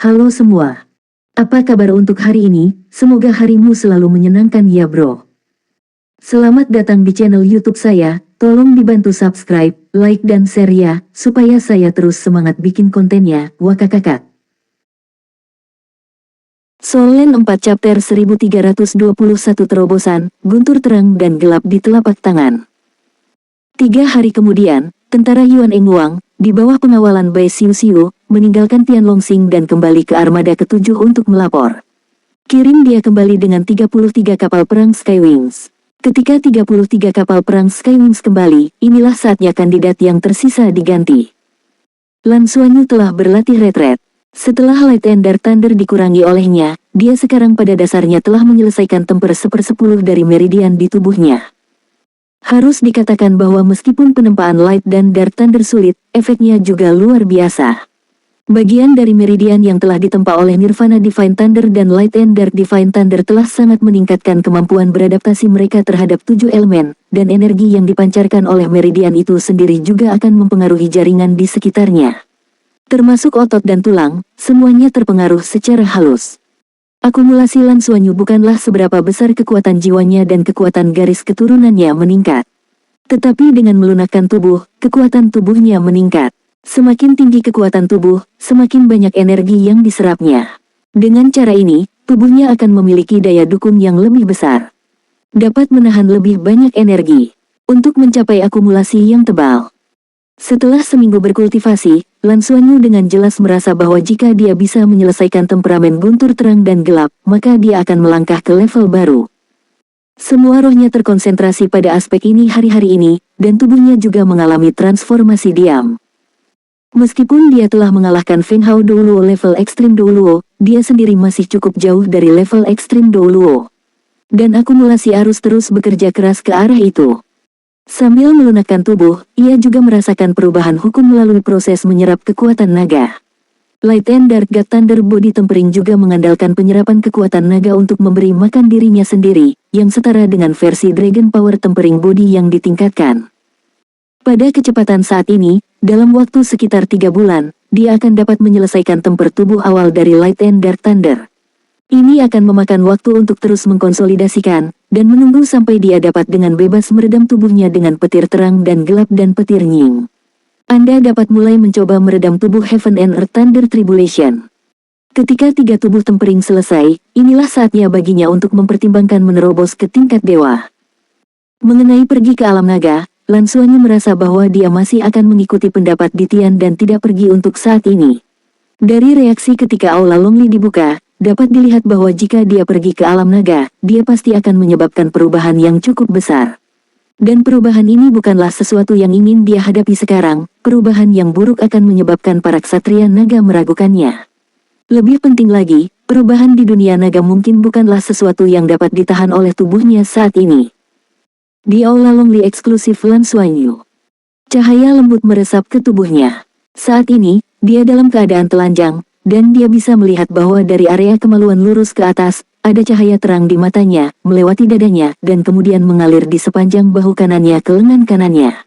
Halo semua. Apa kabar untuk hari ini? Semoga harimu selalu menyenangkan ya bro. Selamat datang di channel YouTube saya. Tolong dibantu subscribe, like dan share ya, supaya saya terus semangat bikin kontennya. Wakakakak. Solen 4 chapter 1321 terobosan, guntur terang dan gelap di telapak tangan. 3 hari kemudian, tentara Yuan Engwang, di bawah pengawalan Bai Xiu, meninggalkan Tianlongxing dan kembali ke armada ke-7 untuk melapor. Kirim dia kembali dengan 33 kapal perang Skywings. Ketika 33 kapal perang Skywings kembali, inilah saatnya kandidat yang tersisa diganti. Lan Xuanyu telah berlatih retret. Setelah Light and Dark Thunder dikurangi olehnya, dia sekarang pada dasarnya telah menyelesaikan temper 1/10 dari meridian di tubuhnya. Harus dikatakan bahwa meskipun penempaan Light dan Dark Thunder sulit, efeknya juga luar biasa. Bagian dari meridian yang telah ditempa oleh Nirvana Divine Thunder dan Light and Dark Divine Thunder telah sangat meningkatkan kemampuan beradaptasi mereka terhadap 7 elemen, dan energi yang dipancarkan oleh meridian itu sendiri juga akan mempengaruhi jaringan di sekitarnya. Termasuk otot dan tulang, semuanya terpengaruh secara halus. Akumulasi Lan Xuanyu bukanlah seberapa besar kekuatan jiwanya dan kekuatan garis keturunannya meningkat. Tetapi dengan melunakkan tubuh, kekuatan tubuhnya meningkat. Semakin tinggi kekuatan tubuh, semakin banyak energi yang diserapnya. Dengan cara ini, tubuhnya akan memiliki daya dukung yang lebih besar. Dapat menahan lebih banyak energi untuk mencapai akumulasi yang tebal. Setelah seminggu berkultivasi, Lan Xuanyu dengan jelas merasa bahwa jika dia bisa menyelesaikan temperamen guntur terang dan gelap, maka dia akan melangkah ke level baru. Semua rohnya terkonsentrasi pada aspek ini hari-hari ini, dan tubuhnya juga mengalami transformasi diam. Meskipun dia telah mengalahkan Feng Hao Douluo level ekstrim Douluo, dia sendiri masih cukup jauh dari level ekstrim Douluo. Dan akumulasi harus terus bekerja keras ke arah itu. Sambil melunakkan tubuh, ia juga merasakan perubahan hukum melalui proses menyerap kekuatan naga. Light and Dark God Thunder Body Tempering juga mengandalkan penyerapan kekuatan naga untuk memberi makan dirinya sendiri, yang setara dengan versi Dragon Power Tempering Body yang ditingkatkan. Pada kecepatan saat ini, dalam waktu sekitar 3 bulan, dia akan dapat menyelesaikan temper tubuh awal dari Light and Dark Thunder. Ini akan memakan waktu untuk terus mengkonsolidasikan, dan menunggu sampai dia dapat dengan bebas meredam tubuhnya dengan petir terang dan gelap dan petir nying. Anda dapat mulai mencoba meredam tubuh Heaven and Earth Thunder Tribulation. Ketika 3 tubuh tempering selesai, inilah saatnya baginya untuk mempertimbangkan menerobos ke tingkat dewa. Mengenai pergi ke alam naga, Lan Xuanyu merasa bahwa dia masih akan mengikuti pendapat Ditian dan tidak pergi untuk saat ini. Dari reaksi ketika Aula Longli dibuka, dapat dilihat bahwa jika dia pergi ke alam naga, dia pasti akan menyebabkan perubahan yang cukup besar. Dan perubahan ini bukanlah sesuatu yang ingin dia hadapi sekarang, perubahan yang buruk akan menyebabkan para ksatria naga meragukannya. Lebih penting lagi, perubahan di dunia naga mungkin bukanlah sesuatu yang dapat ditahan oleh tubuhnya saat ini. Di Aula Longli eksklusif Lan Xuanyu. Cahaya lembut meresap ke tubuhnya. Saat ini, dia dalam keadaan telanjang, dan dia bisa melihat bahwa dari area kemaluan lurus ke atas, ada cahaya terang di matanya, melewati dadanya, dan kemudian mengalir di sepanjang bahu kanannya ke lengan kanannya.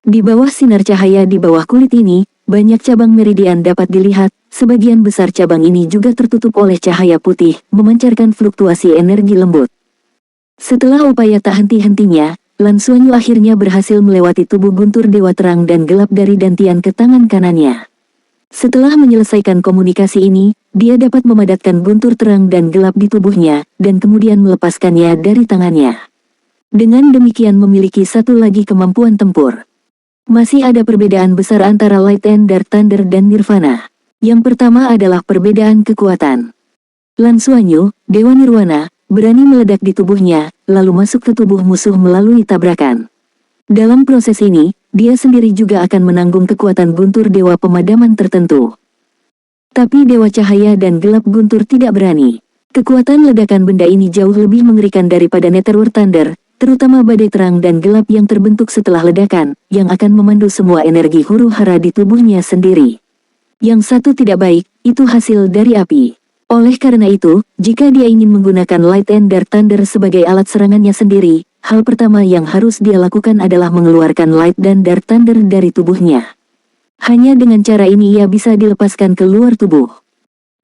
Di bawah sinar cahaya di bawah kulit ini, banyak cabang meridian dapat dilihat, sebagian besar cabang ini juga tertutup oleh cahaya putih, memancarkan fluktuasi energi lembut. Setelah upaya tak henti-hentinya, Lan Xuanyu akhirnya berhasil melewati tubuh guntur dewa terang dan gelap dari dantian ke tangan kanannya. Setelah menyelesaikan komunikasi ini, dia dapat memadatkan guntur terang dan gelap di tubuhnya, dan kemudian melepaskannya dari tangannya. Dengan demikian memiliki satu lagi kemampuan tempur. Masih ada perbedaan besar antara Light and Dark Thunder dan Nirvana. Yang pertama adalah perbedaan kekuatan. Lan Xuanyu, Dewa Nirwana, berani meledak di tubuhnya, lalu masuk ke tubuh musuh melalui tabrakan. Dalam proses ini, dia sendiri juga akan menanggung kekuatan guntur dewa pemadaman tertentu. Tapi dewa cahaya dan gelap guntur tidak berani. Kekuatan ledakan benda ini jauh lebih mengerikan daripada Netherworld Thunder, terutama badai terang dan gelap yang terbentuk setelah ledakan, yang akan memandu semua energi huru-hara di tubuhnya sendiri. Yang satu tidak baik, itu hasil dari api. Oleh karena itu, jika dia ingin menggunakan Light and Dark Thunder sebagai alat serangannya sendiri, hal pertama yang harus dia lakukan adalah mengeluarkan Light dan Dark Thunder dari tubuhnya. Hanya dengan cara ini ia bisa dilepaskan ke luar tubuh.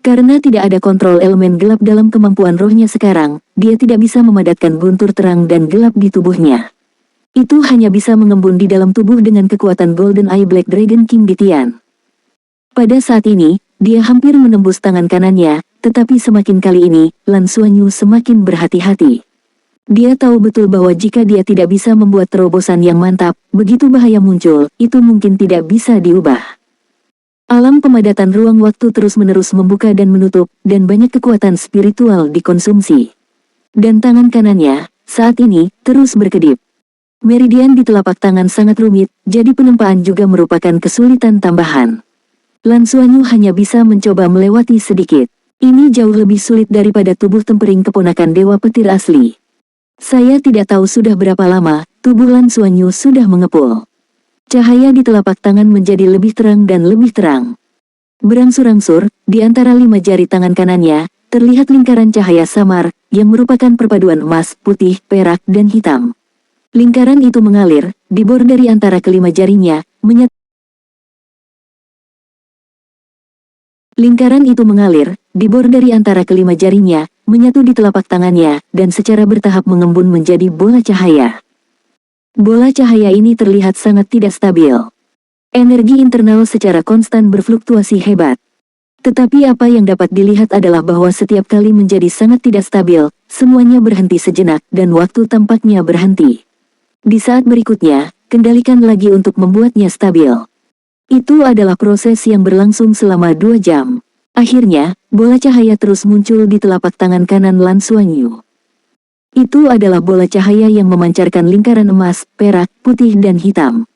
Karena tidak ada kontrol elemen gelap dalam kemampuan rohnya sekarang, dia tidak bisa memadatkan guntur terang dan gelap di tubuhnya. Itu hanya bisa mengembun di dalam tubuh dengan kekuatan Golden Eye Black Dragon King Bitian. Pada saat ini, dia hampir menembus tangan kanannya, tetapi semakin kali ini, Lan Xuanyu semakin berhati-hati. Dia tahu betul bahwa jika dia tidak bisa membuat terobosan yang mantap, begitu bahaya muncul, itu mungkin tidak bisa diubah. Alam pemadatan ruang waktu terus-menerus membuka dan menutup, dan banyak kekuatan spiritual dikonsumsi. Dan tangan kanannya, saat ini, terus berkedip. Meridian di telapak tangan sangat rumit, jadi penempaan juga merupakan kesulitan tambahan. Lan Xuanyu hanya bisa mencoba melewati sedikit. Ini jauh lebih sulit daripada tubuh tempering keponakan Dewa Petir asli. Saya tidak tahu sudah berapa lama, tubuh Lan Xuanyu sudah mengepul. Cahaya di telapak tangan menjadi lebih terang dan lebih terang. Berangsur-angsur, di antara 5 jari tangan kanannya, terlihat lingkaran cahaya samar, yang merupakan perpaduan emas, putih, perak, dan hitam. Lingkaran itu mengalir, dibor dari antara kelima jarinya, menyatu di telapak tangannya, dan secara bertahap mengembun menjadi bola cahaya. Bola cahaya ini terlihat sangat tidak stabil. Energi internal secara konstan berfluktuasi hebat. Tetapi apa yang dapat dilihat adalah bahwa setiap kali menjadi sangat tidak stabil, semuanya berhenti sejenak dan waktu tampaknya berhenti. Di saat berikutnya, kendalikan lagi untuk membuatnya stabil. Itu adalah proses yang berlangsung selama 2 jam. Akhirnya, bola cahaya terus muncul di telapak tangan kanan Lan Xuanyu. Itu adalah bola cahaya yang memancarkan lingkaran emas, perak, putih dan hitam.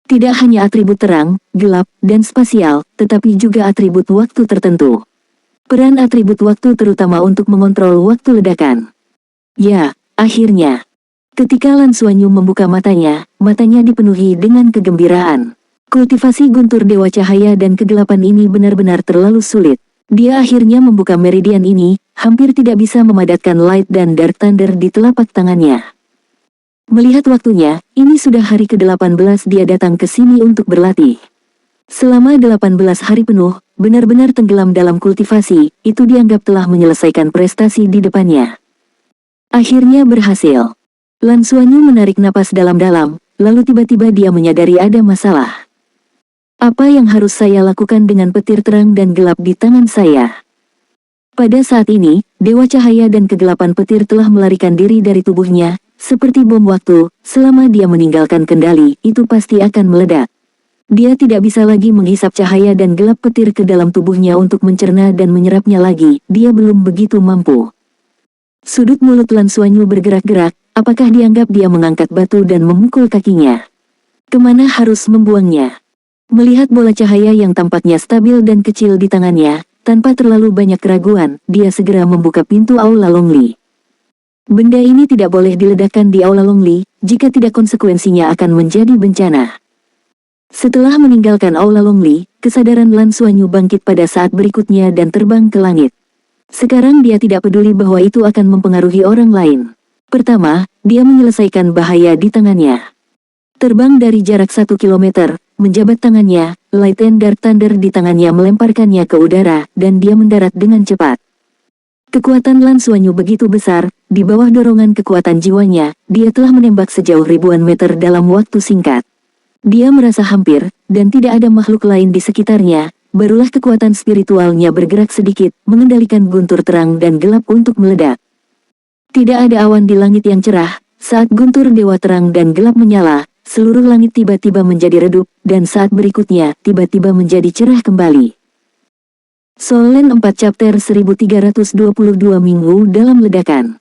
Tidak hanya atribut terang, gelap, dan spasial, tetapi juga atribut waktu tertentu. Peran atribut waktu terutama untuk mengontrol waktu ledakan. Ya, akhirnya. Ketika Lan Xuanyu membuka matanya dipenuhi dengan kegembiraan. Kultivasi guntur Dewa Cahaya dan kegelapan ini benar-benar terlalu sulit. Dia akhirnya membuka meridian ini, hampir tidak bisa memadatkan Light dan Dark Thunder di telapak tangannya. Melihat waktunya, ini sudah hari ke-18 dia datang ke sini untuk berlatih. Selama 18 hari penuh, benar-benar tenggelam dalam kultivasi, itu dianggap telah menyelesaikan prestasi di depannya. Akhirnya berhasil. Lan Xuanyu menarik napas dalam-dalam, lalu tiba-tiba dia menyadari ada masalah. Apa yang harus saya lakukan dengan petir terang dan gelap di tangan saya? Pada saat ini, Dewa Cahaya dan kegelapan petir telah melarikan diri dari tubuhnya, seperti bom waktu, selama dia meninggalkan kendali, itu pasti akan meledak. Dia tidak bisa lagi menghisap cahaya dan gelap petir ke dalam tubuhnya untuk mencerna dan menyerapnya lagi, dia belum begitu mampu. Sudut mulut Lan Xuanyu bergerak-gerak, apakah dianggap dia mengangkat batu dan memukul kakinya? Kemana harus membuangnya? Melihat bola cahaya yang tampaknya stabil dan kecil di tangannya, tanpa terlalu banyak keraguan, dia segera membuka pintu Aula Longli. Benda ini tidak boleh diledakkan di Aula Longli, jika tidak konsekuensinya akan menjadi bencana. Setelah meninggalkan Aula Longli, kesadaran Lan Xuanyu bangkit pada saat berikutnya dan terbang ke langit. Sekarang dia tidak peduli bahwa itu akan mempengaruhi orang lain. Pertama, dia menyelesaikan bahaya di tangannya. Terbang dari jarak 1 kilometer, menjabat tangannya, Light and Dark Thunder di tangannya melemparkannya ke udara, dan dia mendarat dengan cepat. Kekuatan Lan Xuanyu begitu besar, di bawah dorongan kekuatan jiwanya, dia telah menembak sejauh ribuan meter dalam waktu singkat. Dia merasa hampir, dan tidak ada makhluk lain di sekitarnya, barulah kekuatan spiritualnya bergerak sedikit, mengendalikan guntur terang dan gelap untuk meledak. Tidak ada awan di langit yang cerah, saat guntur dewa terang dan gelap menyala, seluruh langit tiba-tiba menjadi redup, dan saat berikutnya, tiba-tiba menjadi cerah kembali. Solen 4 Chapter 1322 Minggu dalam ledakan.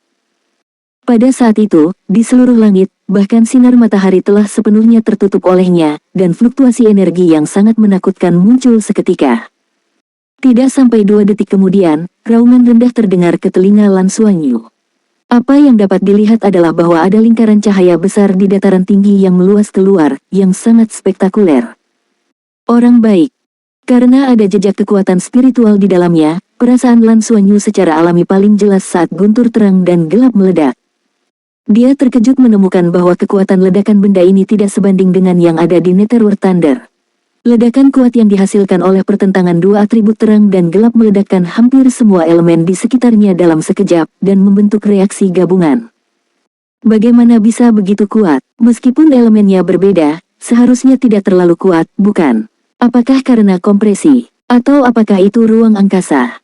Pada saat itu, di seluruh langit, bahkan sinar matahari telah sepenuhnya tertutup olehnya, dan fluktuasi energi yang sangat menakutkan muncul seketika. Tidak sampai 2 detik kemudian, raungan rendah terdengar ke telinga Lan Xuanyu. Apa yang dapat dilihat adalah bahwa ada lingkaran cahaya besar di dataran tinggi yang meluas keluar, yang sangat spektakuler. Orang baik. Karena ada jejak kekuatan spiritual di dalamnya, perasaan Lan Xuanyu secara alami paling jelas saat guntur terang dan gelap meledak. Dia terkejut menemukan bahwa kekuatan ledakan benda ini tidak sebanding dengan yang ada di Netherworld Thunder. Ledakan kuat yang dihasilkan oleh pertentangan dua atribut terang dan gelap meledakkan hampir semua elemen di sekitarnya dalam sekejap dan membentuk reaksi gabungan. Bagaimana bisa begitu kuat? Meskipun elemennya berbeda, seharusnya tidak terlalu kuat, bukan? Apakah karena kompresi? Atau apakah itu ruang angkasa?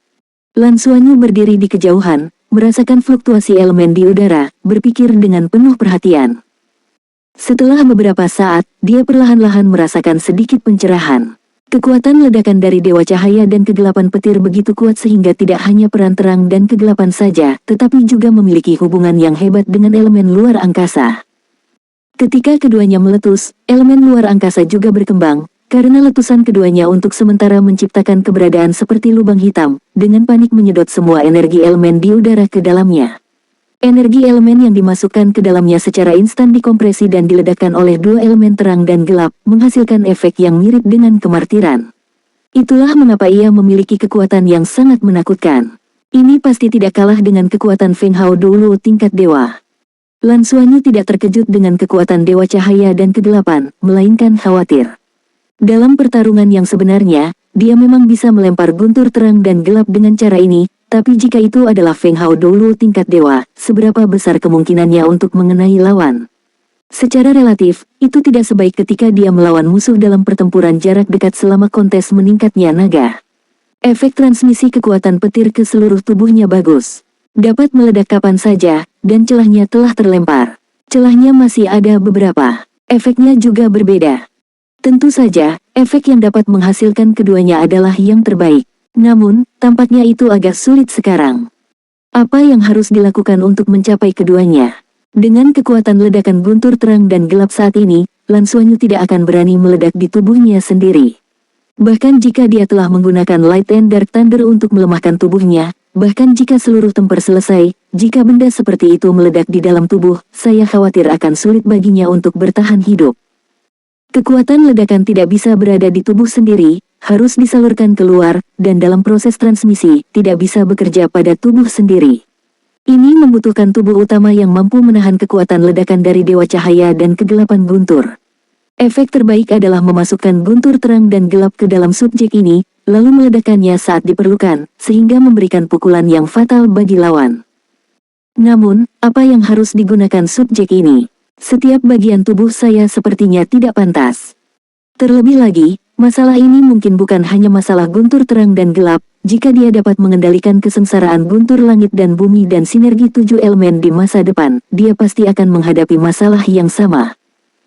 Lan Xuanyu berdiri di kejauhan, merasakan fluktuasi elemen di udara, berpikir dengan penuh perhatian. Setelah beberapa saat, dia perlahan-lahan merasakan sedikit pencerahan. Kekuatan ledakan dari Dewa Cahaya dan kegelapan petir begitu kuat sehingga tidak hanya peran terang dan kegelapan saja, tetapi juga memiliki hubungan yang hebat dengan elemen luar angkasa. Ketika keduanya meletus, elemen luar angkasa juga berkembang, karena letusan keduanya untuk sementara menciptakan keberadaan seperti lubang hitam, dengan panik menyedot semua energi elemen di udara ke dalamnya. Energi elemen yang dimasukkan ke dalamnya secara instan dikompresi dan diledakkan oleh dua elemen terang dan gelap, menghasilkan efek yang mirip dengan kemartiran. Itulah mengapa ia memiliki kekuatan yang sangat menakutkan. Ini pasti tidak kalah dengan kekuatan Feng Hao dulu tingkat dewa. Lan Xuanyu tidak terkejut dengan kekuatan Dewa Cahaya dan kegelapan, melainkan khawatir. Dalam pertarungan yang sebenarnya, dia memang bisa melempar guntur terang dan gelap dengan cara ini, tapi jika itu adalah Feng Hao dulu tingkat dewa, seberapa besar kemungkinannya untuk mengenai lawan? Secara relatif, itu tidak sebaik ketika dia melawan musuh dalam pertempuran jarak dekat selama kontes meningkatnya naga. Efek transmisi kekuatan petir ke seluruh tubuhnya bagus. Dapat meledak kapan saja, dan celahnya telah terlempar. Celahnya masih ada beberapa. Efeknya juga berbeda. Tentu saja, efek yang dapat menghasilkan keduanya adalah yang terbaik. Namun, tampaknya itu agak sulit sekarang. Apa yang harus dilakukan untuk mencapai keduanya? Dengan kekuatan ledakan guntur terang dan gelap saat ini, Lan Xuanyu tidak akan berani meledak di tubuhnya sendiri. Bahkan jika dia telah menggunakan Light and Dark Thunder untuk melemahkan tubuhnya, bahkan jika seluruh tempur selesai, jika benda seperti itu meledak di dalam tubuh, saya khawatir akan sulit baginya untuk bertahan hidup. Kekuatan ledakan tidak bisa berada di tubuh sendiri, harus disalurkan keluar, dan dalam proses transmisi, tidak bisa bekerja pada tubuh sendiri. Ini membutuhkan tubuh utama yang mampu menahan kekuatan ledakan dari Dewa Cahaya dan kegelapan guntur. Efek terbaik adalah memasukkan guntur terang dan gelap ke dalam subjek ini, lalu meledakkannya saat diperlukan, sehingga memberikan pukulan yang fatal bagi lawan. Namun, apa yang harus digunakan subjek ini? Setiap bagian tubuh saya sepertinya tidak pantas. Terlebih lagi, masalah ini mungkin bukan hanya masalah guntur terang dan gelap, jika dia dapat mengendalikan kesengsaraan guntur langit dan bumi dan sinergi 7 elemen di masa depan, dia pasti akan menghadapi masalah yang sama.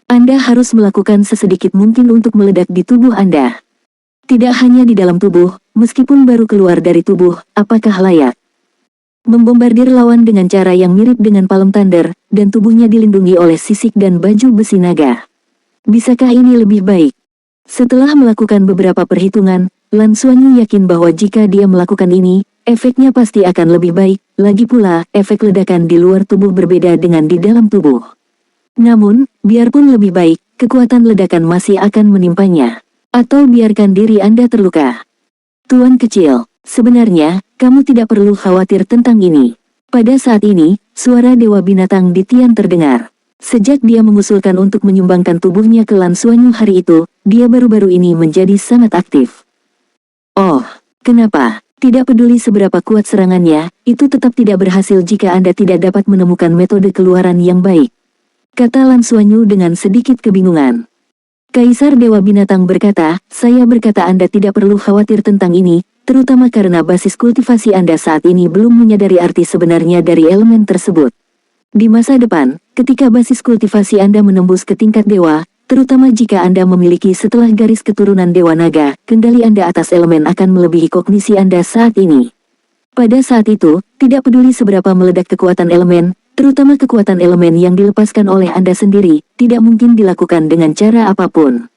Anda harus melakukan sesedikit mungkin untuk meledak di tubuh Anda. Tidak hanya di dalam tubuh, meskipun baru keluar dari tubuh, apakah layak? Membombardir lawan dengan cara yang mirip dengan Palm Thunder, dan tubuhnya dilindungi oleh sisik dan baju besi naga. Bisakah ini lebih baik? Setelah melakukan beberapa perhitungan, Lan Xuanyu yakin bahwa jika dia melakukan ini, efeknya pasti akan lebih baik, lagi pula, efek ledakan di luar tubuh berbeda dengan di dalam tubuh. Namun, biarpun lebih baik, kekuatan ledakan masih akan menimpanya. Atau biarkan diri Anda terluka. Tuan kecil, sebenarnya, kamu tidak perlu khawatir tentang ini. Pada saat ini, suara Dewa Binatang di Tian terdengar. Sejak dia mengusulkan untuk menyumbangkan tubuhnya ke Lan Xuanyu hari itu, dia baru-baru ini menjadi sangat aktif. Oh, kenapa? Tidak peduli seberapa kuat serangannya, itu tetap tidak berhasil jika Anda tidak dapat menemukan metode keluaran yang baik. Kata Lan Xuanyu dengan sedikit kebingungan. Kaisar Dewa Binatang berkata, saya berkata Anda tidak perlu khawatir tentang ini, terutama karena basis kultivasi Anda saat ini belum menyadari arti sebenarnya dari elemen tersebut. Di masa depan, ketika basis kultivasi Anda menembus ke tingkat dewa, terutama jika Anda memiliki setelah garis keturunan Dewa Naga, kendali Anda atas elemen akan melebihi kognisi Anda saat ini. Pada saat itu, tidak peduli seberapa meledak kekuatan elemen, terutama kekuatan elemen yang dilepaskan oleh Anda sendiri, tidak mungkin dilakukan dengan cara apapun.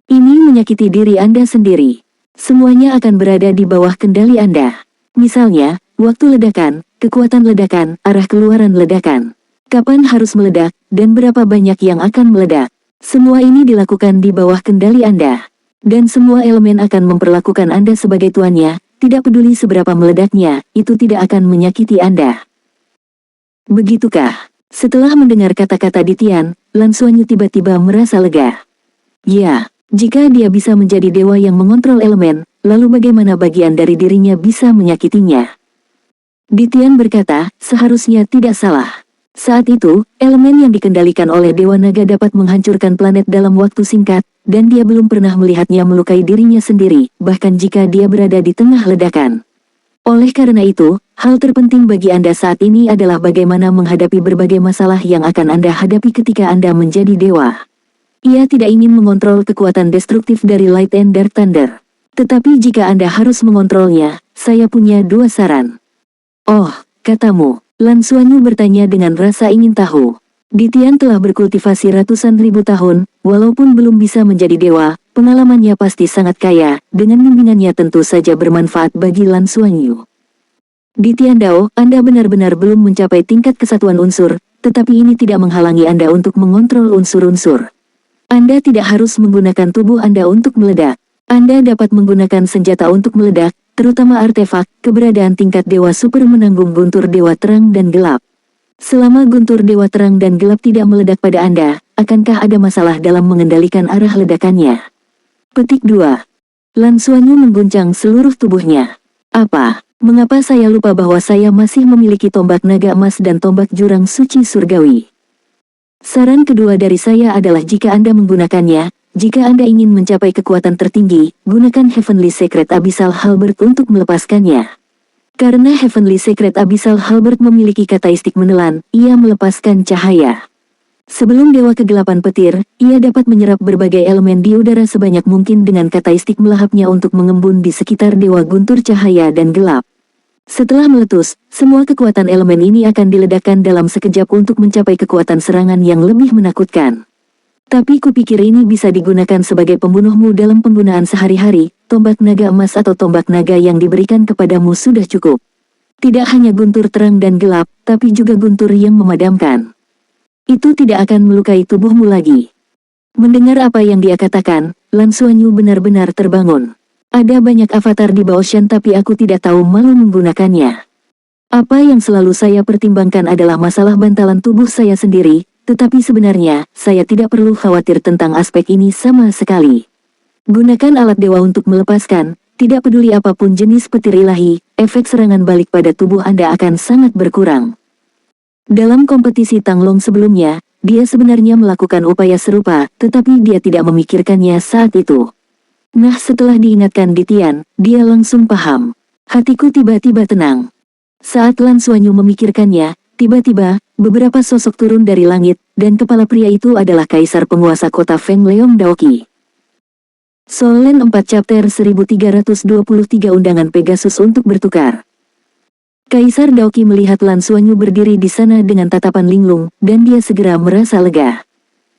Ini menyakiti diri Anda sendiri. Semuanya akan berada di bawah kendali Anda. Misalnya, waktu ledakan, kekuatan ledakan, arah keluaran ledakan. Kapan harus meledak, dan berapa banyak yang akan meledak. Semua ini dilakukan di bawah kendali Anda. Dan semua elemen akan memperlakukan Anda sebagai tuannya, tidak peduli seberapa meledaknya, itu tidak akan menyakiti Anda. Begitukah? Setelah mendengar kata-kata Ditian, Lan Xuanyu tiba-tiba merasa lega. Ya, Jika dia bisa menjadi dewa yang mengontrol elemen, lalu bagaimana bagian dari dirinya bisa menyakitinya? Ditian berkata, seharusnya tidak salah. Saat itu, elemen yang dikendalikan oleh Dewa Naga dapat menghancurkan planet dalam waktu singkat, dan dia belum pernah melihatnya melukai dirinya sendiri, bahkan jika dia berada di tengah ledakan. Oleh karena itu, hal terpenting bagi Anda saat ini adalah bagaimana menghadapi berbagai masalah yang akan Anda hadapi ketika Anda menjadi dewa. Ia tidak ingin mengontrol kekuatan destruktif dari Light and Dark Thunder. Tetapi jika Anda harus mengontrolnya, saya punya dua saran. Oh, katamu. Lan Xuanyu bertanya dengan rasa ingin tahu. Ditian telah berkultivasi ratusan ribu tahun, walaupun belum bisa menjadi dewa, pengalamannya pasti sangat kaya, dengan bimbingannya tentu saja bermanfaat bagi Lan Xuanyu. Ditian Dao, Anda benar-benar belum mencapai tingkat kesatuan unsur, tetapi ini tidak menghalangi Anda untuk mengontrol unsur-unsur. Anda tidak harus menggunakan tubuh Anda untuk meledak. Anda dapat menggunakan senjata untuk meledak, terutama artefak. Keberadaan tingkat dewa super menanggung guntur dewa terang dan gelap. Selama guntur dewa terang dan gelap tidak meledak pada Anda, akankah ada masalah dalam mengendalikan arah ledakannya? Petik 2. Lan Xuanyu mengguncang seluruh tubuhnya. Apa? Mengapa saya lupa bahwa saya masih memiliki tombak naga emas dan tombak jurang suci surgawi? Saran kedua dari saya adalah jika Anda menggunakannya, jika Anda ingin mencapai kekuatan tertinggi, gunakan Heavenly Secret Abyssal Halberd untuk melepaskannya. Karena Heavenly Secret Abyssal Halberd memiliki kataistik menelan, ia melepaskan cahaya. Sebelum Dewa Kegelapan Petir, ia dapat menyerap berbagai elemen di udara sebanyak mungkin dengan kataistik melahapnya untuk mengembun di sekitar Dewa Guntur Cahaya dan Gelap. Setelah meletus, semua kekuatan elemen ini akan diledakkan dalam sekejap untuk mencapai kekuatan serangan yang lebih menakutkan. Tapi kupikir ini bisa digunakan sebagai pembunuhmu dalam penggunaan sehari-hari. Tombak naga emas atau tombak naga yang diberikan kepadamu sudah cukup. Tidak hanya guntur terang dan gelap, tapi juga guntur yang memadamkan. Itu tidak akan melukai tubuhmu lagi. Mendengar apa yang dia katakan, Lan Xuanyu benar-benar terbangun. Ada banyak avatar di Baoshan tapi aku tidak tahu malu menggunakannya. Apa yang selalu saya pertimbangkan adalah masalah bantalan tubuh saya sendiri, tetapi sebenarnya, saya tidak perlu khawatir tentang aspek ini sama sekali. Gunakan alat dewa untuk melepaskan, tidak peduli apapun jenis petir ilahi, efek serangan balik pada tubuh Anda akan sangat berkurang. Dalam kompetisi Tanglong sebelumnya, dia sebenarnya melakukan upaya serupa, tetapi dia tidak memikirkannya saat itu. Nah, setelah diingatkan Ditian, dia langsung paham. Hatiku tiba-tiba tenang. Saat Lan Xuanyu memikirkannya, tiba-tiba, beberapa sosok turun dari langit, dan kepala pria itu adalah kaisar penguasa kota Feng Leong Daoqi. Solen 4 Chapter 1323 Undangan Pegasus untuk bertukar. Kaisar Daoqi melihat Lan Xuanyu berdiri di sana dengan tatapan linglung, dan dia segera merasa lega.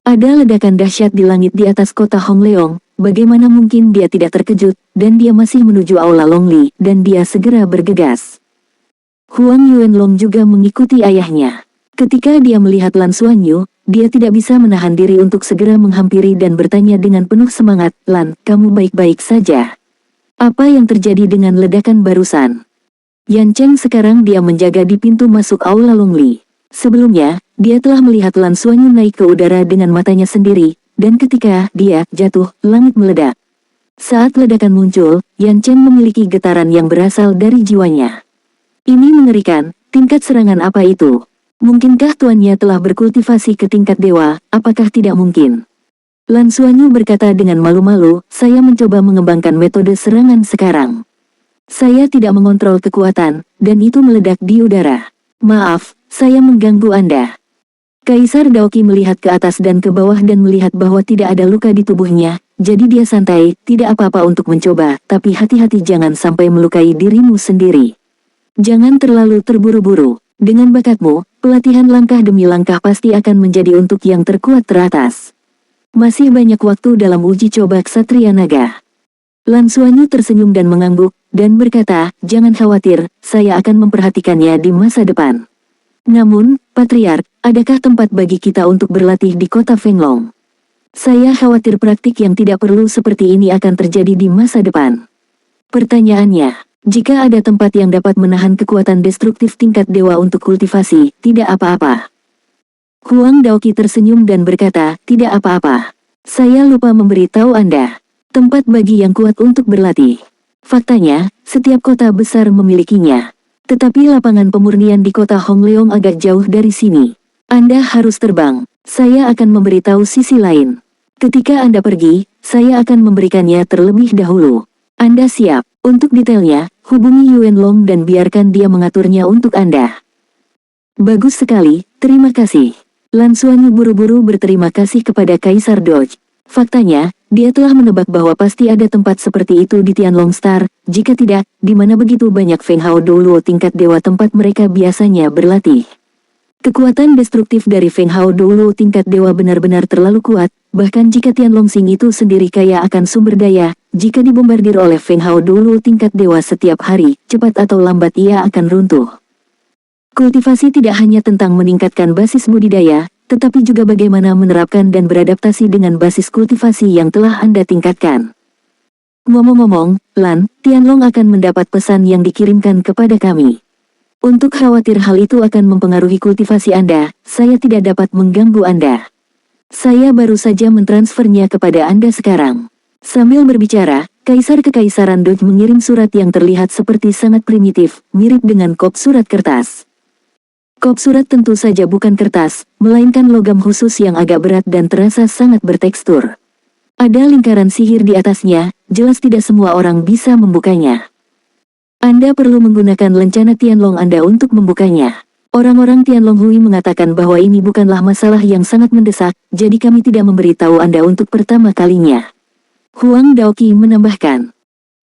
Ada ledakan dahsyat di langit di atas kota Hong Leong, bagaimana mungkin dia tidak terkejut, dan dia masih menuju Aula Longli, dan dia segera bergegas. Huang Yuanlong juga mengikuti ayahnya. Ketika dia melihat Lan Xuanyu, dia tidak bisa menahan diri untuk segera menghampiri dan bertanya dengan penuh semangat, "Lan, kamu baik-baik saja? Apa yang terjadi dengan ledakan barusan?" Yan Cheng sekarang dia menjaga di pintu masuk Aula Longli. Sebelumnya, dia telah melihat Lan Xuanyu naik ke udara dengan matanya sendiri, dan ketika dia jatuh, langit meledak. Saat ledakan muncul, Yan Cheng memiliki getaran yang berasal dari jiwanya. Ini mengerikan, tingkat serangan apa itu? Mungkinkah tuannya telah berkultivasi ke tingkat dewa, apakah tidak mungkin? Lan Xuanyu berkata dengan malu-malu, saya mencoba mengembangkan metode serangan sekarang. Saya tidak mengontrol kekuatan, dan itu meledak di udara. Maaf, saya mengganggu Anda. Kaisar Daoqi melihat ke atas dan ke bawah dan melihat bahwa tidak ada luka di tubuhnya, jadi dia santai, tidak apa-apa untuk mencoba, tapi hati-hati jangan sampai melukai dirimu sendiri. Jangan terlalu terburu-buru. Dengan bakatmu, pelatihan langkah demi langkah pasti akan menjadi untuk yang terkuat teratas. Masih banyak waktu dalam uji coba Ksatria Naga. Lan Xuanyu tersenyum dan mengangguk, dan berkata, jangan khawatir, saya akan memperhatikannya di masa depan. Namun, Patriark, adakah tempat bagi kita untuk berlatih di kota Fenglong? Saya khawatir praktik yang tidak perlu seperti ini akan terjadi di masa depan. Pertanyaannya, jika ada tempat yang dapat menahan kekuatan destruktif tingkat dewa untuk kultivasi, tidak apa-apa. Huang Daoqi tersenyum dan berkata, tidak apa-apa. Saya lupa memberitahu Anda. Tempat bagi yang kuat untuk berlatih. Faktanya, setiap kota besar memilikinya. Tetapi lapangan pemurnian di kota Hongleong agak jauh dari sini. Anda harus terbang. Saya akan memberitahu sisi lain. Ketika Anda pergi, saya akan memberikannya terlebih dahulu. Anda siap? Untuk detailnya, hubungi Yuan Long dan biarkan dia mengaturnya untuk Anda. Bagus sekali, terima kasih. Lan Xuanyu buru-buru berterima kasih kepada Kaisar Dodge. Faktanya, dia telah menebak bahwa pasti ada tempat seperti itu di Tianlong Star, jika tidak, di mana begitu banyak Feng Hao Douluo tingkat dewa tempat mereka biasanya berlatih. Kekuatan destruktif dari Feng Hao Douluo tingkat dewa benar-benar terlalu kuat, bahkan jika Tianlong Xing itu sendiri kaya akan sumber daya, jika dibombardir oleh Feng Hao Douluo tingkat dewa setiap hari, cepat atau lambat ia akan runtuh. Kultivasi tidak hanya tentang meningkatkan basis budidaya, tetapi juga bagaimana menerapkan dan beradaptasi dengan basis kultivasi yang telah Anda tingkatkan. Ngomong-ngomong, Lan, Tianlong akan mendapat pesan yang dikirimkan kepada kami. Untuk khawatir hal itu akan mempengaruhi kultivasi Anda, saya tidak dapat mengganggu Anda. Saya baru saja mentransfernya kepada Anda sekarang. Sambil berbicara, Kaisar Kekaisaran Dodge mengirim surat yang terlihat seperti sangat primitif, mirip dengan kop surat kertas. Kop surat tentu saja bukan kertas, melainkan logam khusus yang agak berat dan terasa sangat bertekstur. Ada lingkaran sihir di atasnya, jelas tidak semua orang bisa membukanya. Anda perlu menggunakan lencana Tianlong Anda untuk membukanya. Orang-orang Tianlong Hui mengatakan bahwa ini bukanlah masalah yang sangat mendesak, jadi kami tidak memberitahu Anda untuk pertama kalinya. Huang Daoqi menambahkan.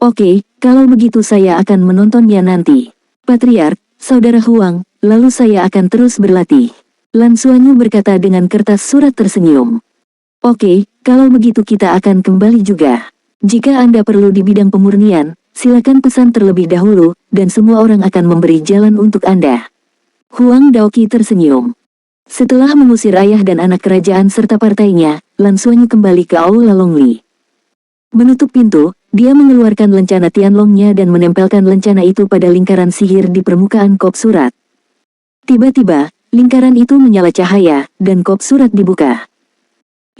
Oke, kalau begitu saya akan menontonnya nanti. Patriark, Saudara Huang, lalu saya akan terus berlatih. Lan Xuanyu berkata dengan kertas surat tersenyum. Oke, kalau begitu kita akan kembali juga. Jika Anda perlu di bidang pemurnian, silakan pesan terlebih dahulu, dan semua orang akan memberi jalan untuk Anda. Huang Daoqi tersenyum. Setelah mengusir ayah dan anak kerajaan serta partainya, Lan Xuanyu kembali ke Aula Longli. Menutup pintu, dia mengeluarkan lencana Tianlongnya dan menempelkan lencana itu pada lingkaran sihir di permukaan kop surat. Tiba-tiba, lingkaran itu menyala cahaya, dan kop surat dibuka.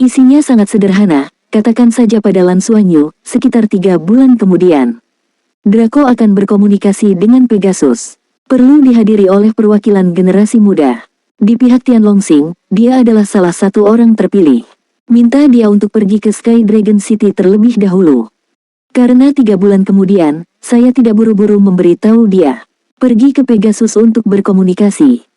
Isinya sangat sederhana, katakan saja pada Lan Xuanyu, sekitar 3 bulan kemudian. Draco akan berkomunikasi dengan Pegasus. Perlu dihadiri oleh perwakilan generasi muda. Di pihak Tianlong Xing, dia adalah salah satu orang terpilih. Minta dia untuk pergi ke Sky Dragon City terlebih dahulu. Karena 3 bulan kemudian, saya tidak buru-buru memberitahu dia. Pergi ke Pegasus untuk berkomunikasi.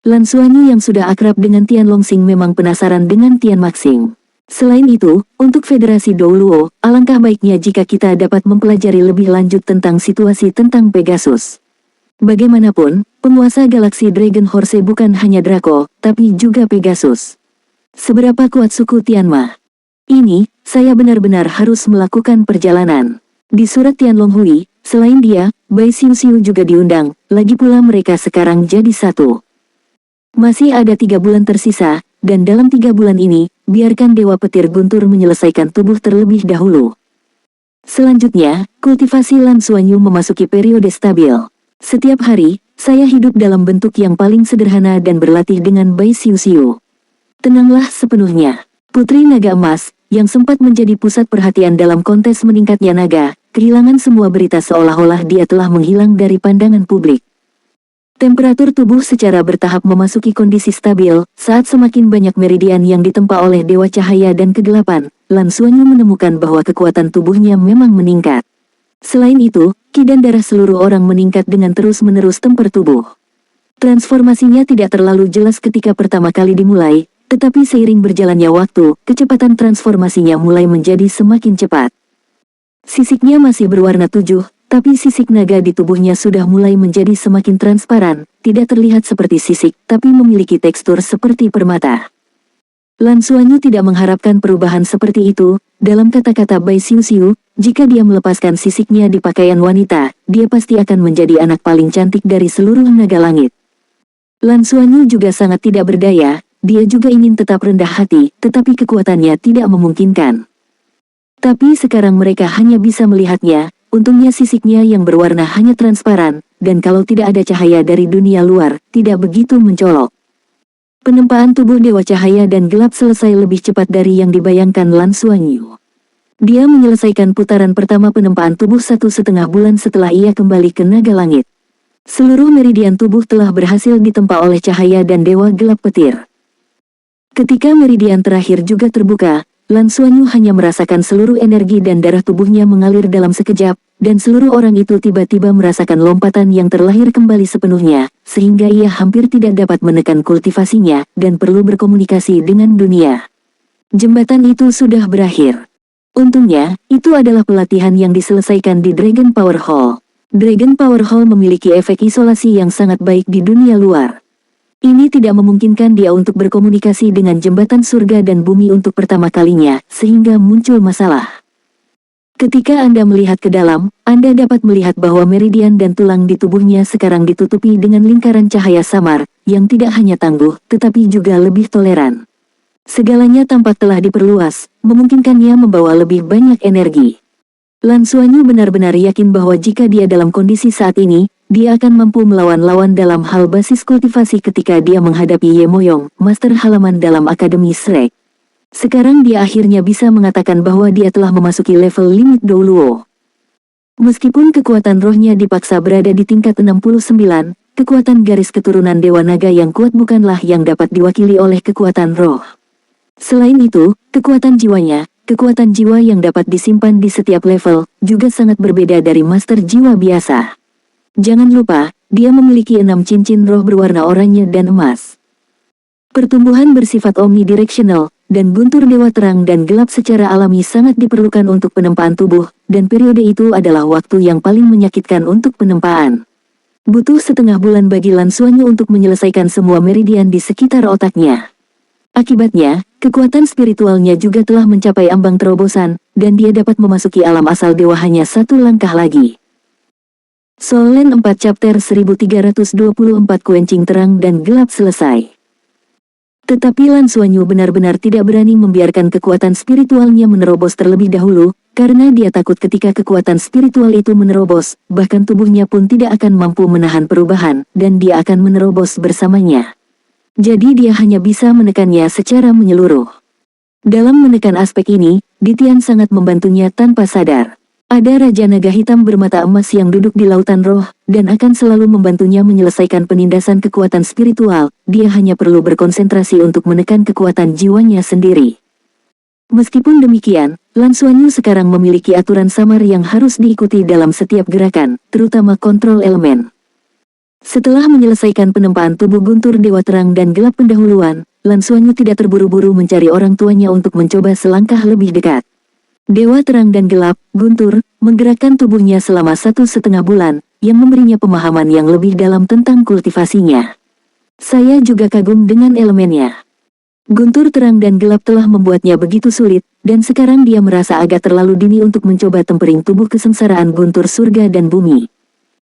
Lan Xuanyu yang sudah akrab dengan Tianlong Xing memang penasaran dengan Tian Maxing. Selain itu, untuk Federasi Douluo, alangkah baiknya jika kita dapat mempelajari lebih lanjut tentang situasi tentang Pegasus. Bagaimanapun, penguasa galaksi Dragon Horse bukan hanya Draco, tapi juga Pegasus. Seberapa kuat suku Tianma? Ini, saya benar-benar harus melakukan perjalanan. Di surat Tianlong Hui, selain dia, Bai Xiu juga diundang, lagi pula mereka sekarang jadi satu. Masih ada 3 bulan tersisa, dan dalam 3 bulan ini, biarkan Dewa Petir Guntur menyelesaikan tubuh terlebih dahulu. Selanjutnya, kultivasi Lan Xuanyu memasuki periode stabil. Setiap hari, saya hidup dalam bentuk yang paling sederhana dan berlatih dengan Bai Xiu. Tenanglah sepenuhnya. Putri Naga Emas, yang sempat menjadi pusat perhatian dalam kontes meningkatnya naga, kehilangan semua berita seolah-olah dia telah menghilang dari pandangan publik. Temperatur tubuh secara bertahap memasuki kondisi stabil, saat semakin banyak meridian yang ditempa oleh Dewa Cahaya dan Kegelapan, Lan Xuanyu menemukan bahwa kekuatan tubuhnya memang meningkat. Selain itu, ki dan darah seluruh orang meningkat dengan terus-menerus tempur tubuh. Transformasinya tidak terlalu jelas ketika pertama kali dimulai, tetapi seiring berjalannya waktu, kecepatan transformasinya mulai menjadi semakin cepat. Sisiknya masih berwarna 7, tapi sisik naga di tubuhnya sudah mulai menjadi semakin transparan, tidak terlihat seperti sisik, tapi memiliki tekstur seperti permata. Lan Xuanyu tidak mengharapkan perubahan seperti itu, dalam kata-kata Bai Xiu, jika dia melepaskan sisiknya di pakaian wanita, dia pasti akan menjadi anak paling cantik dari seluruh naga langit. Lan Xuanyu juga sangat tidak berdaya. Dia juga ingin tetap rendah hati, tetapi kekuatannya tidak memungkinkan. Tapi sekarang mereka hanya bisa melihatnya, untungnya sisiknya yang berwarna hanya transparan, dan kalau tidak ada cahaya dari dunia luar, tidak begitu mencolok. Penempaan tubuh Dewa Cahaya dan Gelap selesai lebih cepat dari yang dibayangkan Lan Xuanyu. Dia menyelesaikan putaran pertama penempaan tubuh 1,5 bulan setelah ia kembali ke Naga Langit. Seluruh meridian tubuh telah berhasil ditempa oleh cahaya dan Dewa Gelap Petir. Ketika meridian terakhir juga terbuka, Lan Xuanyu hanya merasakan seluruh energi dan darah tubuhnya mengalir dalam sekejap, dan seluruh orang itu tiba-tiba merasakan lompatan yang terlahir kembali sepenuhnya, sehingga ia hampir tidak dapat menekan kultivasinya, dan perlu berkomunikasi dengan dunia. Jembatan itu sudah berakhir. Untungnya, itu adalah pelatihan yang diselesaikan di Dragon Power Hall. Dragon Power Hall memiliki efek isolasi yang sangat baik di dunia luar. Ini tidak memungkinkan dia untuk berkomunikasi dengan jembatan surga dan bumi untuk pertama kalinya, sehingga muncul masalah. Ketika Anda melihat ke dalam, Anda dapat melihat bahwa meridian dan tulang di tubuhnya sekarang ditutupi dengan lingkaran cahaya samar, yang tidak hanya tangguh, tetapi juga lebih toleran. Segalanya tampak telah diperluas, memungkinkannya membawa lebih banyak energi. Lan Xuanyu benar-benar yakin bahwa jika dia dalam kondisi saat ini, dia akan mampu melawan lawan dalam hal basis kultivasi ketika dia menghadapi Ye Moyong, master halaman dalam Akademi Shrek. Sekarang dia akhirnya bisa mengatakan bahwa dia telah memasuki level limit Douluo. Meskipun kekuatan rohnya dipaksa berada di tingkat 69, kekuatan garis keturunan Dewa Naga yang kuat bukanlah yang dapat diwakili oleh kekuatan roh. Selain itu, kekuatan jiwa yang dapat disimpan di setiap level, juga sangat berbeda dari master jiwa biasa. Jangan lupa, dia memiliki 6 cincin roh berwarna oranye dan emas. Pertumbuhan bersifat omnidirectional, dan guntur Dewa Terang dan Gelap secara alami sangat diperlukan untuk penempaan tubuh, dan periode itu adalah waktu yang paling menyakitkan untuk penempaan. Butuh setengah bulan bagi Lan Xuanyu untuk menyelesaikan semua meridian di sekitar otaknya. Akibatnya, kekuatan spiritualnya juga telah mencapai ambang terobosan, dan dia dapat memasuki alam asal dewa hanya satu langkah lagi. Soul Land 4 Chapter 1324 Kuencing Terang dan Gelap selesai. Tetapi Lan Xuanyu benar-benar tidak berani membiarkan kekuatan spiritualnya menerobos terlebih dahulu, karena dia takut ketika kekuatan spiritual itu menerobos, bahkan tubuhnya pun tidak akan mampu menahan perubahan, dan dia akan menerobos bersamanya. Jadi dia hanya bisa menekannya secara menyeluruh. Dalam menekan aspek ini, Ditian sangat membantunya tanpa sadar. Ada Raja Naga Hitam bermata emas yang duduk di lautan roh, dan akan selalu membantunya menyelesaikan penindasan kekuatan spiritual. Dia hanya perlu berkonsentrasi untuk menekan kekuatan jiwanya sendiri. Meskipun demikian, Lan Xuanyu sekarang memiliki aturan samar yang harus diikuti dalam setiap gerakan, terutama kontrol elemen. Setelah menyelesaikan penempaan tubuh guntur Dewa Terang dan Gelap pendahuluan, Lan Xuanyu tidak terburu-buru mencari orang tuanya untuk mencoba selangkah lebih dekat. Dewa Terang dan Gelap, Guntur, menggerakkan tubuhnya selama 1,5 bulan, yang memberinya pemahaman yang lebih dalam tentang kultivasinya. Saya juga kagum dengan elemennya. Guntur Terang dan Gelap telah membuatnya begitu sulit, dan sekarang dia merasa agak terlalu dini untuk mencoba tempering tubuh kesengsaraan Guntur Surga dan Bumi.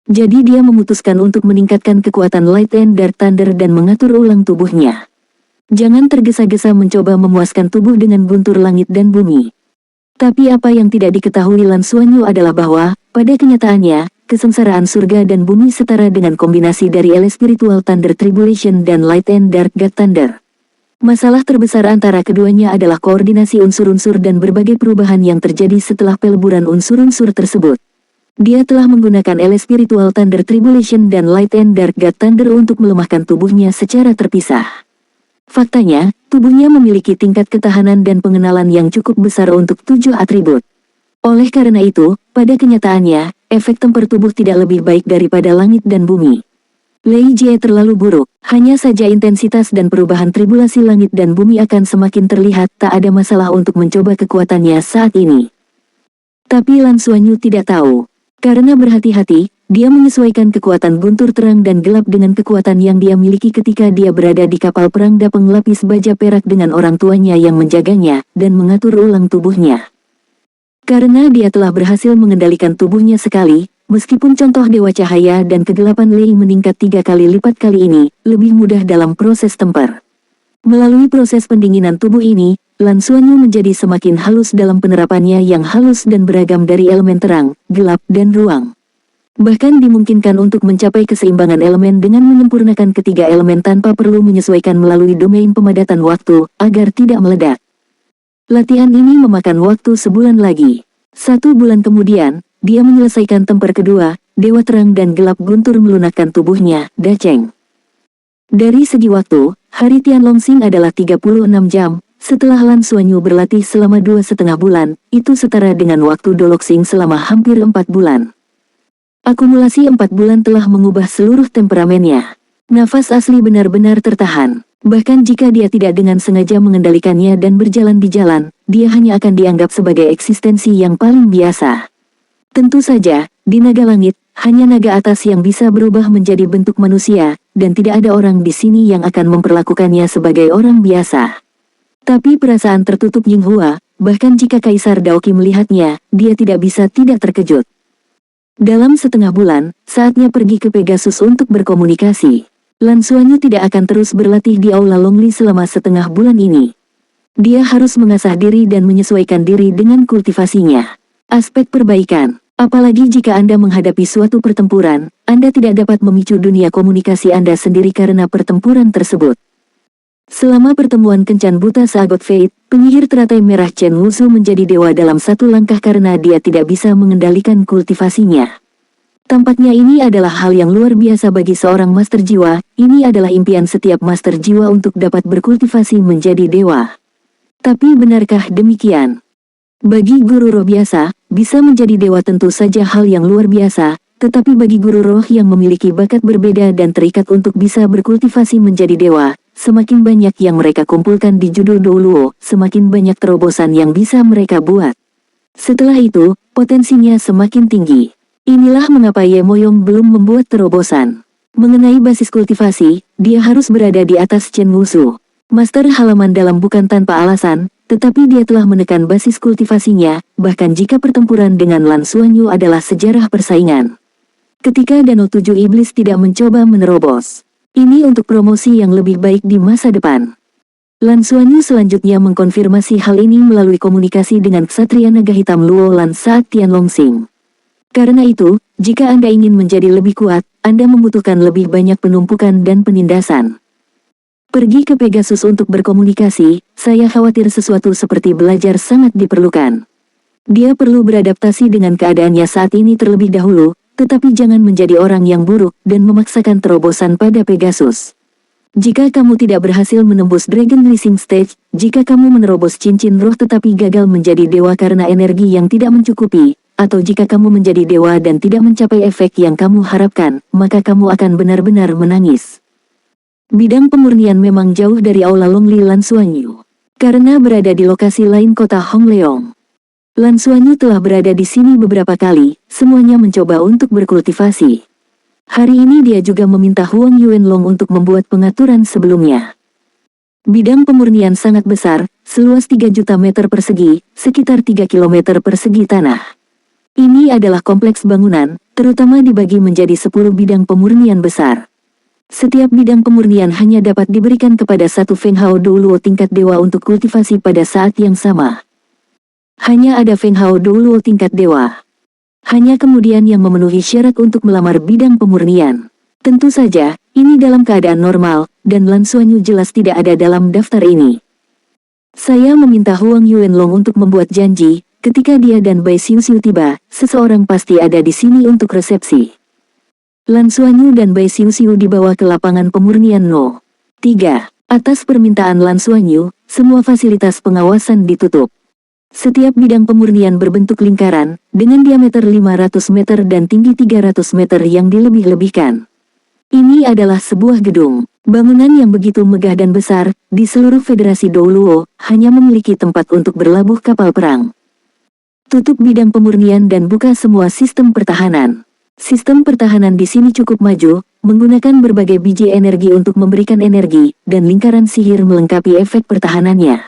Jadi dia memutuskan untuk meningkatkan kekuatan Light and Dark Thunder dan mengatur ulang tubuhnya. Jangan tergesa-gesa mencoba memuaskan tubuh dengan Guntur Langit dan Bumi. Tapi apa yang tidak diketahui Lan Xuanyu adalah bahwa, pada kenyataannya, kesengsaraan surga dan bumi setara dengan kombinasi dari Spiritual Thunder Tribulation dan Light and Dark God Thunder. Masalah terbesar antara keduanya adalah koordinasi unsur-unsur dan berbagai perubahan yang terjadi setelah peleburan unsur-unsur tersebut. Dia telah menggunakan Spiritual Thunder Tribulation dan Light and Dark God Thunder untuk melemahkan tubuhnya secara terpisah. Faktanya, tubuhnya memiliki tingkat ketahanan dan pengenalan yang cukup besar untuk 7 atribut. Oleh karena itu, pada kenyataannya, efek temper tubuh tidak lebih baik daripada langit dan bumi. Lei Jie terlalu buruk, hanya saja intensitas dan perubahan tribulasi langit dan bumi akan semakin terlihat. Tak ada masalah untuk mencoba kekuatannya saat ini. Tapi Lan Xuanyu tidak tahu. Karena berhati-hati, dia menyesuaikan kekuatan Guntur Terang dan Gelap dengan kekuatan yang dia miliki ketika dia berada di kapal perang Dapeng Lapis Baja Perak dengan orang tuanya yang menjaganya, dan mengatur ulang tubuhnya. Karena dia telah berhasil mengendalikan tubuhnya sekali, meskipun contoh Dewa Cahaya dan Kegelapan Lei meningkat 3 kali lipat kali ini, lebih mudah dalam proses temper. Melalui proses pendinginan tubuh ini, Lan Xuanyu menjadi semakin halus dalam penerapannya yang halus dan beragam dari elemen terang, gelap dan ruang. Bahkan dimungkinkan untuk mencapai keseimbangan elemen dengan menyempurnakan ketiga elemen tanpa perlu menyesuaikan melalui domain pemadatan waktu, agar tidak meledak. Latihan ini memakan waktu sebulan lagi. 1 bulan kemudian, dia menyelesaikan temper kedua, Dewa Terang dan Gelap Guntur melunakkan tubuhnya, Daceng. Dari segi waktu, hari Tianlongsing adalah 36 jam, setelah Lan Xuanyu berlatih selama 2,5 bulan, itu setara dengan waktu Doloxing selama hampir 4 bulan. Akumulasi 4 bulan telah mengubah seluruh temperamennya. Nafas asli benar-benar tertahan. Bahkan jika dia tidak dengan sengaja mengendalikannya dan berjalan di jalan, dia hanya akan dianggap sebagai eksistensi yang paling biasa. Tentu saja, di naga langit, hanya naga atas yang bisa berubah menjadi bentuk manusia, dan tidak ada orang di sini yang akan memperlakukannya sebagai orang biasa. Tapi perasaan tertutup Yinghua, bahkan jika Kaisar Daoqi melihatnya, dia tidak bisa tidak terkejut. Dalam setengah bulan, saatnya pergi ke Pegasus untuk berkomunikasi. Lan Xuanyu tidak akan terus berlatih di Aula Longli selama setengah bulan ini. Dia harus mengasah diri dan menyesuaikan diri dengan kultivasinya. Aspek perbaikan. Apalagi jika Anda menghadapi suatu pertempuran, Anda tidak dapat memicu dunia komunikasi Anda sendiri karena pertempuran tersebut. Selama pertemuan kencan buta Sagot Fate, penyihir teratai merah Chen Wusu menjadi dewa dalam satu langkah karena dia tidak bisa mengendalikan kultivasinya. Tampaknya ini adalah hal yang luar biasa bagi seorang master jiwa, ini adalah impian setiap master jiwa untuk dapat berkultivasi menjadi dewa. Tapi benarkah demikian? Bagi guru roh biasa, bisa menjadi dewa tentu saja hal yang luar biasa, tetapi bagi guru roh yang memiliki bakat berbeda dan terikat untuk bisa berkultivasi menjadi dewa, semakin banyak yang mereka kumpulkan di judul Douluo, semakin banyak terobosan yang bisa mereka buat. Setelah itu, potensinya semakin tinggi. Inilah mengapa Ye Moyong belum membuat terobosan. Mengenai basis kultivasi, dia harus berada di atas Chen Wusu. Master halaman dalam bukan tanpa alasan, tetapi dia telah menekan basis kultivasinya, bahkan jika pertempuran dengan Lan Xuanyu adalah sejarah persaingan. Ketika Danau 7 Iblis tidak mencoba menerobos. Ini untuk promosi yang lebih baik di masa depan. Lan Xuanyu selanjutnya mengkonfirmasi hal ini melalui komunikasi dengan Ksatria Naga Hitam Luo Lan saat Tianlongsing. Karena itu, jika Anda ingin menjadi lebih kuat, Anda membutuhkan lebih banyak penumpukan dan penindasan. Pergi ke Pegasus untuk berkomunikasi, saya khawatir sesuatu seperti belajar sangat diperlukan. Dia perlu beradaptasi dengan keadaannya saat ini terlebih dahulu, tetapi jangan menjadi orang yang buruk dan memaksakan terobosan pada Pegasus. Jika kamu tidak berhasil menembus Dragon Rising Stage, jika kamu menerobos cincin roh tetapi gagal menjadi dewa karena energi yang tidak mencukupi, atau jika kamu menjadi dewa dan tidak mencapai efek yang kamu harapkan, maka kamu akan benar-benar menangis. Bidang pemurnian memang jauh dari Aula Longli Lan Xuanyu. Karena berada di lokasi lain kota Hongleong. Lan Xuanyu telah berada di sini beberapa kali, semuanya mencoba untuk berkultivasi. Hari ini dia juga meminta Huang Yuanlong untuk membuat pengaturan sebelumnya. Bidang pemurnian sangat besar, seluas 3 juta meter persegi, sekitar 3 kilometer persegi tanah. Ini adalah kompleks bangunan, terutama dibagi menjadi 10 bidang pemurnian besar. Setiap bidang pemurnian hanya dapat diberikan kepada satu Feng Hao Douluo tingkat dewa untuk kultivasi pada saat yang sama. Hanya ada Feng Hao Douluo tingkat dewa. Hanya kemudian yang memenuhi syarat untuk melamar bidang pemurnian. Tentu saja, ini dalam keadaan normal, dan Lan Xuanyu jelas tidak ada dalam daftar ini. Saya meminta Huang Yuanlong untuk membuat janji, ketika dia dan Bai Xiuxiu tiba, seseorang pasti ada di sini untuk resepsi. Lan Xuanyu dan Bai Xiuxiu dibawa ke lapangan pemurnian No. 3. Atas permintaan Lan Xuanyu, semua fasilitas pengawasan ditutup. Setiap bidang pemurnian berbentuk lingkaran, dengan diameter 500 meter dan tinggi 300 meter yang dilebih-lebihkan. Ini adalah sebuah gedung, bangunan yang begitu megah dan besar, di seluruh Federasi Douluo, hanya memiliki tempat untuk berlabuh kapal perang. Tutup bidang pemurnian dan buka semua sistem pertahanan. Sistem pertahanan di sini cukup maju, menggunakan berbagai biji energi untuk memberikan energi, dan lingkaran sihir melengkapi efek pertahanannya.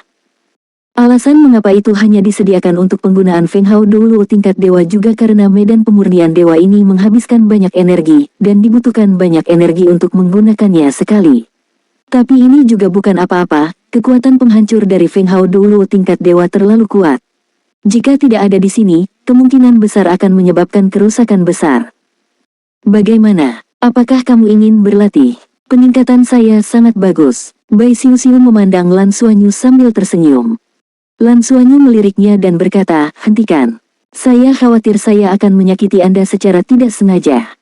Alasan mengapa itu hanya disediakan untuk penggunaan Feng Hao Douluo tingkat dewa juga karena medan pemurnian dewa ini menghabiskan banyak energi, dan dibutuhkan banyak energi untuk menggunakannya sekali. Tapi ini juga bukan apa-apa, kekuatan penghancur dari Feng Hao Douluo tingkat dewa terlalu kuat. Jika tidak ada di sini, kemungkinan besar akan menyebabkan kerusakan besar. Bagaimana? Apakah kamu ingin berlatih? Peningkatan saya sangat bagus. Bai Xiu memandang Lan Xuanyu sambil tersenyum. Lan Xuanyu meliriknya dan berkata, hentikan. Saya khawatir saya akan menyakiti Anda secara tidak sengaja.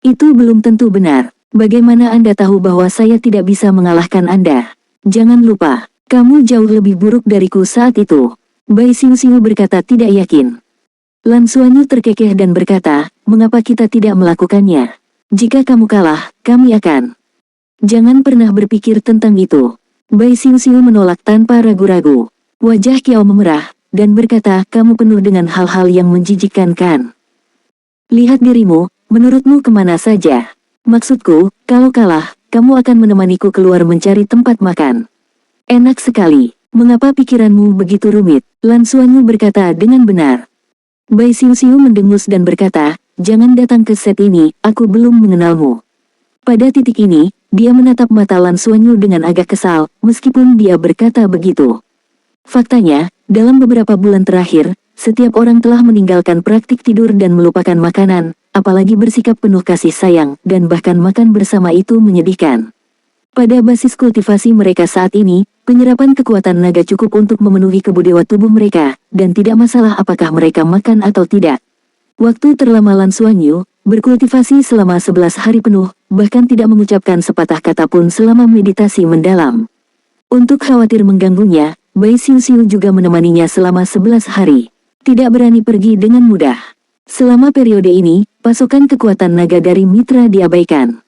Itu belum tentu benar. Bagaimana Anda tahu bahwa saya tidak bisa mengalahkan Anda? Jangan lupa, kamu jauh lebih buruk dariku saat itu. Bai Xiu berkata tidak yakin. Lan Xuanyu terkekeh dan berkata, mengapa kita tidak melakukannya? Jika kamu kalah, kami akan. Jangan pernah berpikir tentang itu. Bai Xiu menolak tanpa ragu-ragu. Wajah Kiao memerah, dan berkata, kamu penuh dengan hal-hal yang menjijikkan kan? Lihat dirimu, menurutmu kemana saja? Maksudku, kalau kalah, kamu akan menemaniku keluar mencari tempat makan. Enak sekali. Mengapa pikiranmu begitu rumit? Lan Xuanyu berkata dengan benar. Bai Xiu mendengus dan berkata, jangan datang ke set ini, aku belum mengenalmu. Pada titik ini, dia menatap mata Lan Xuanyu dengan agak kesal, meskipun dia berkata begitu. Faktanya, dalam beberapa bulan terakhir, setiap orang telah meninggalkan praktik tidur dan melupakan makanan, apalagi bersikap penuh kasih sayang, dan bahkan makan bersama itu menyedihkan. Pada basis kultivasi mereka saat ini, penyerapan kekuatan naga cukup untuk memenuhi kebudewa tubuh mereka, dan tidak masalah apakah mereka makan atau tidak. Waktu terlama Lan Xuanyu, berkultivasi selama 11 hari penuh, bahkan tidak mengucapkan sepatah kata pun selama meditasi mendalam. Untuk khawatir mengganggunya, Bai Xiu juga menemaninya selama 11 hari. Tidak berani pergi dengan mudah. Selama periode ini, pasokan kekuatan naga dari mitra diabaikan.